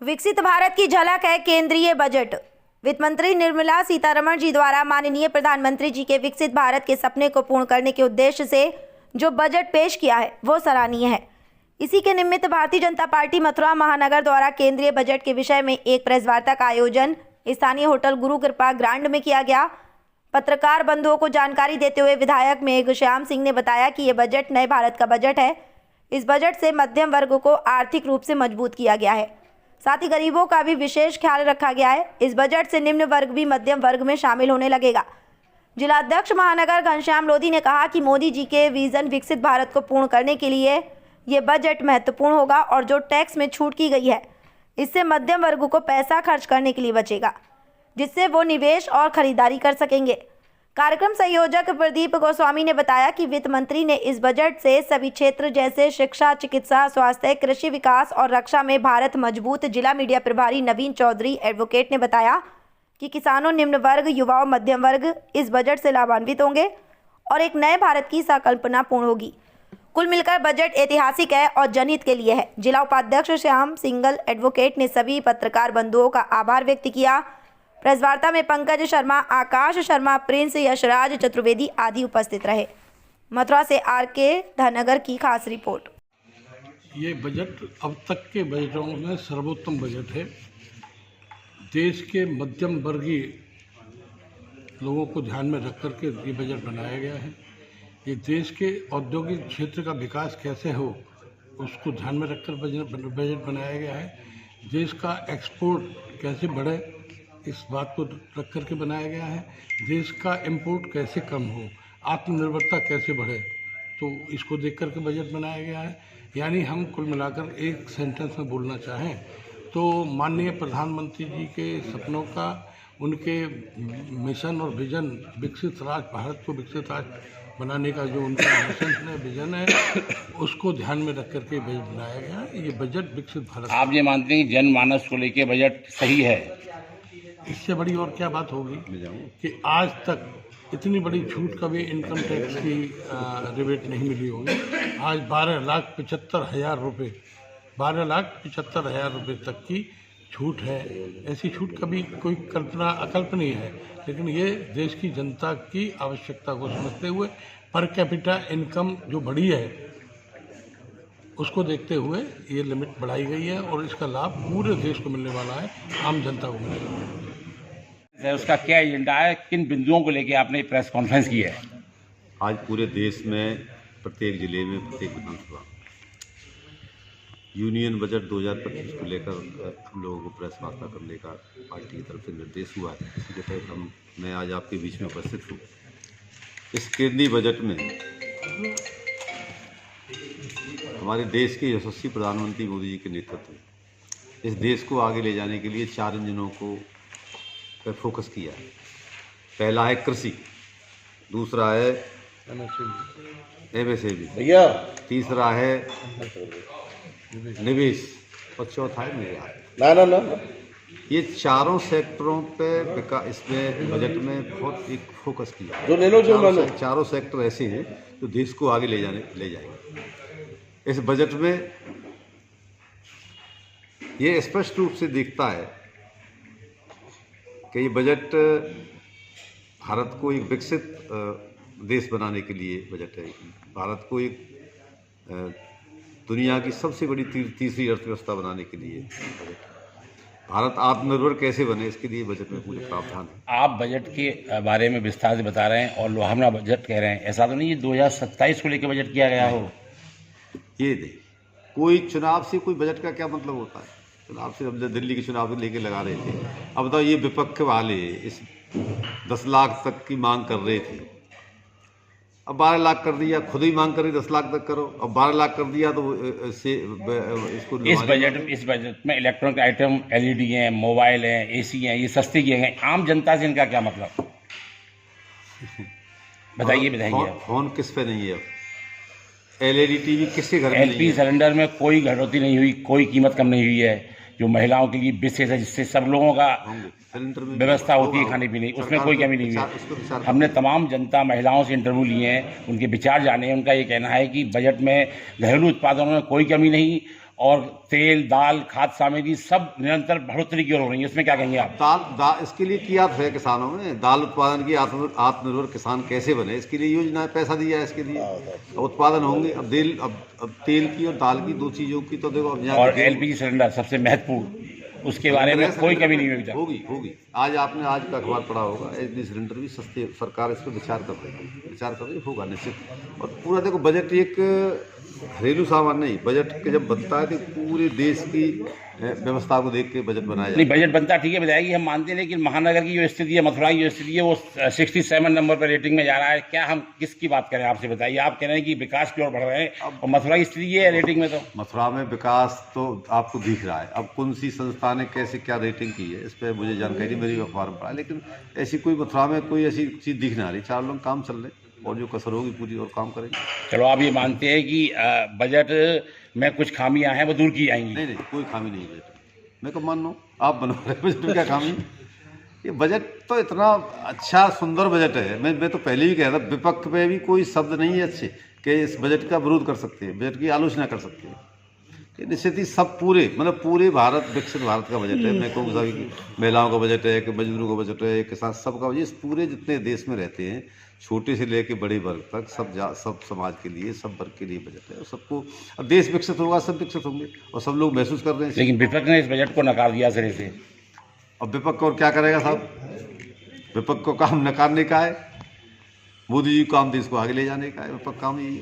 विकसित भारत की झलक है केंद्रीय बजट। वित्त मंत्री निर्मला सीतारमण जी द्वारा माननीय प्रधानमंत्री जी के विकसित भारत के सपने को पूर्ण करने के उद्देश्य से जो बजट पेश किया है वो सराहनीय है। इसी के निमित्त भारतीय जनता पार्टी मथुरा महानगर द्वारा केंद्रीय बजट के विषय में एक प्रेस वार्ता का आयोजन स्थानीय होटल गुरु कृपा ग्रांड में किया गया। पत्रकार बंधुओं को जानकारी देते हुए विधायक मेघश्याम सिंह ने बताया कि ये बजट नए भारत का बजट है। इस बजट से मध्यम वर्ग को आर्थिक रूप से मजबूत किया गया है, साथ ही गरीबों का भी विशेष ख्याल रखा गया है। इस बजट से निम्न वर्ग भी मध्यम वर्ग में शामिल होने लगेगा। जिलाध्यक्ष महानगर घनश्याम लोधी ने कहा कि मोदी जी के विजन विकसित भारत को पूर्ण करने के लिए ये बजट महत्वपूर्ण होगा और जो टैक्स में छूट की गई है इससे मध्यम वर्ग को पैसा खर्च करने के लिए बचेगा, जिससे वो निवेश और खरीदारी कर सकेंगे। कार्यक्रम संयोजक प्रदीप गोस्वामी ने बताया कि वित्त मंत्री ने इस बजट से सभी क्षेत्र जैसे शिक्षा, चिकित्सा, स्वास्थ्य, कृषि विकास और रक्षा में भारत मजबूत। जिला मीडिया प्रभारी नवीन चौधरी एडवोकेट ने बताया कि किसानों, निम्न वर्ग, युवाओं, मध्यम वर्ग इस बजट से लाभान्वित होंगे और एक नए भारत की संकल्पना पूर्ण होगी। कुल मिलकर बजट ऐतिहासिक है और जनहित के लिए है। जिला उपाध्यक्ष श्याम सिंगल एडवोकेट ने सभी पत्रकार बंधुओं का आभार व्यक्त किया। प्रेस वार्ता में पंकज शर्मा, आकाश शर्मा, प्रिंस, यशराज चतुर्वेदी आदि उपस्थित रहे। मथुरा से आर.के. धनगर की खास रिपोर्ट। ये बजट अब तक के बजटों में सर्वोत्तम बजट है। देश के मध्यम वर्गीय लोगों को ध्यान में रख करके ये बजट बनाया गया है। ये देश के औद्योगिक क्षेत्र का विकास कैसे हो उसको ध्यान में रखकर बजट बनाया गया है। देश का एक्सपोर्ट कैसे बढ़े इस बात को रख करके बनाया गया है। देश का इंपोर्ट कैसे कम हो, आत्मनिर्भरता कैसे बढ़े, तो इसको देख करके बजट बनाया गया है। यानी हम कुल मिलाकर एक सेंटेंस में बोलना चाहें तो माननीय प्रधानमंत्री जी के सपनों का, उनके मिशन और विजन, विकसित राज्य भारत को विकसित राज्य बनाने का जो उनका मिशन है, विजन है, उसको ध्यान में रख करके बजट बनाया गया है। ये बजट विकसित भारत। आप ये मानते हैं कि जनमानस को लेके बजट सही है? इससे बड़ी और क्या बात होगी कि आज तक इतनी बड़ी छूट कभी इनकम टैक्स की रिबेट नहीं मिली होगी। आज 12,75,000 रुपये, 12,75,000 रुपये तक की छूट है। ऐसी छूट कभी कोई अकल्पनीय है, लेकिन ये देश की जनता की आवश्यकता को समझते हुए पर कैपिटा इनकम जो बढ़ी है उसको देखते हुए ये लिमिट बढ़ाई गई है और इसका लाभ पूरे देश को मिलने वाला है, आम जनता को मिलेगा। उसका क्या एजेंडा है, किन बिंदुओं को लेके आपने प्रेस कॉन्फ्रेंस की है? आज पूरे देश में प्रत्येक जिले में, प्रत्येक विधानसभा यूनियन बजट 2025 को लेकर लोगों को प्रेस वार्ता करने का पार्टी की तरफ से निर्देश हुआ है। इसी के तहत मैं आज आपके बीच में उपस्थित हूँ। इस केंद्रीय बजट में हमारे देश के यशस्वी प्रधानमंत्री मोदी जी के नेतृत्व में इस देश को आगे ले जाने के लिए 4 इंजनों को पर फोकस किया है। पहला है कृषि, दूसरा है MSME, भैया, तीसरा है निवेश और चौथा है निर्यात। ना ये चारों सेक्टरों पे इसमें बजट में बहुत एक फोकस किया। जो ले लो चारों सेक्टर ऐसे हैं जो देश को आगे ले जाएंगे। इस बजट में ये स्पष्ट रूप से दिखता है कि ये बजट भारत को एक विकसित देश बनाने के लिए बजट है। भारत को एक दुनिया की सबसे बड़ी तीसरी अर्थव्यवस्था बनाने के लिए बजट है। भारत आत्मनिर्भर कैसे बने इसके लिए बजट में पूरे प्रावधान है। आप बजट के बारे में विस्तार से बता रहे हैं और लोहामना बजट कह रहे हैं, ऐसा तो नहीं है 2027 को लेकर बजट किया गया हो? ये नहीं, कोई चुनाव से कोई बजट का क्या मतलब होता है? चुनाव से हम दिल्ली के चुनाव को लेकर लगा रहे थे। अब बताओ, ये विपक्ष वाले इस 10 लाख तक की मांग कर रहे थे, अब 12 लाख कर दिया। खुद ही मांग करी 10 लाख तक करो, अब 12 लाख कर दिया तो इसको इस बजट में इलेक्ट्रॉनिक आइटम, LED हैं, मोबाइल हैं, AC हैं, ये सस्ते किए गए। आम जनता से इनका क्या मतलब? बताइए। फोन किस पे नहीं है? LED TV किसके घर में नहीं है? LP सिलेंडर में कोई घटौती नहीं हुई, कोई कीमत कम नहीं हुई है, जो महिलाओं के लिए विशेष है, जिससे सब लोगों का व्यवस्था होती है खाने पीने, उसमें कोई कमी नहीं हुई। हमने तमाम जनता, महिलाओं से इंटरव्यू लिए हैं, उनके विचार जाने हैं। उनका ये कहना है कि बजट में घरेलू उत्पादनों में कोई कमी नहीं और तेल, दाल, खाद्य सामग्री सब निरंतर बढ़ोतरी की ओर हो रही है। इसमें क्या कहेंगे आप? इसके लिए किया तो है किसानों ने, दाल उत्पादन की आत्मनिर्भर किसान कैसे बने, इसके लिए योजना पैसा दिया है, इसके लिए उत्पादन होंगे। अब तेल की और दाल की, दो चीज़ों की तो देखो अब यहाँ और LPG सिलेंडर सबसे महत्वपूर्ण, उसके बारे में कोई कमी नहीं हुई। होगी। आज आपने आज का अखबार पढ़ा होगा, LPG सिलेंडर भी सस्ते, सरकार इस पर विचार कर रही है, होगा निश्चित। और पूरा देखो बजट एक घरेलू सामान नहीं, बजट के जब बनता है तो पूरे देश की व्यवस्था को देख के बजट बनाया नहीं, बजट बनता ठीक है, बताएगी, हम मानते हैं, लेकिन महानगर की जो स्थिति है, मथुरा की जो स्थिति है, वो 67 नंबर पर रेटिंग में जा रहा है। क्या हम किसकी बात करें, आपसे बताइए। आप कह रहे हैं कि विकास की ओर बढ़ रहे हैं और मथुरा की स्थिति ये है रेटिंग में। तो मथुरा में विकास तो आपको दिख रहा है। अब कौन सी संस्था ने कैसे क्या रेटिंग की है इस पर मुझे जानकारी, मेरी अखबार में पढ़ा, लेकिन ऐसी कोई मथुरा में कोई ऐसी चीज़ दिख ना रही। 4 लोग काम चल रहे और जो कसर होगी पूरी और काम करेंगे। चलो, आप ये मानते हैं कि बजट में कुछ खामियां हैं, वो दूर की जाएंगी? नहीं, कोई खामी नहीं है बजट में। मैं कब मान रहा हूँ, आप बना रहे बजट में क्या खामी? ये बजट तो इतना अच्छा सुंदर बजट है। मैं तो पहले ही कह रहा था, विपक्ष में भी कोई शब्द नहीं है अच्छे कि इस बजट का विरोध कर सकते हैं, बजट की आलोचना कर सकते हैं। निश्चित ही सब पूरे भारत, विकसित भारत का बजट है। मैं कहूँगा सभी की महिलाओं का बजट है, कि मजदूरों का बजट है, किसान सबका बजट, पूरे जितने देश में रहते हैं, छोटे से लेकर बड़े वर्ग तक, सब समाज के लिए, सब वर्ग के लिए बजट है। और सबको, अब देश विकसित होगा, सब विकसित होंगे और सब लोग महसूस कर रहे हैं। लेकिन विपक्ष ने इस बजट को नकार दिया सिरे से। अब विपक्ष और क्या करेगा साहब? विपक्ष को काम नकारने का है, मोदी जी को काम देश को आगे ले जाने का है, विपक्ष काम यही है।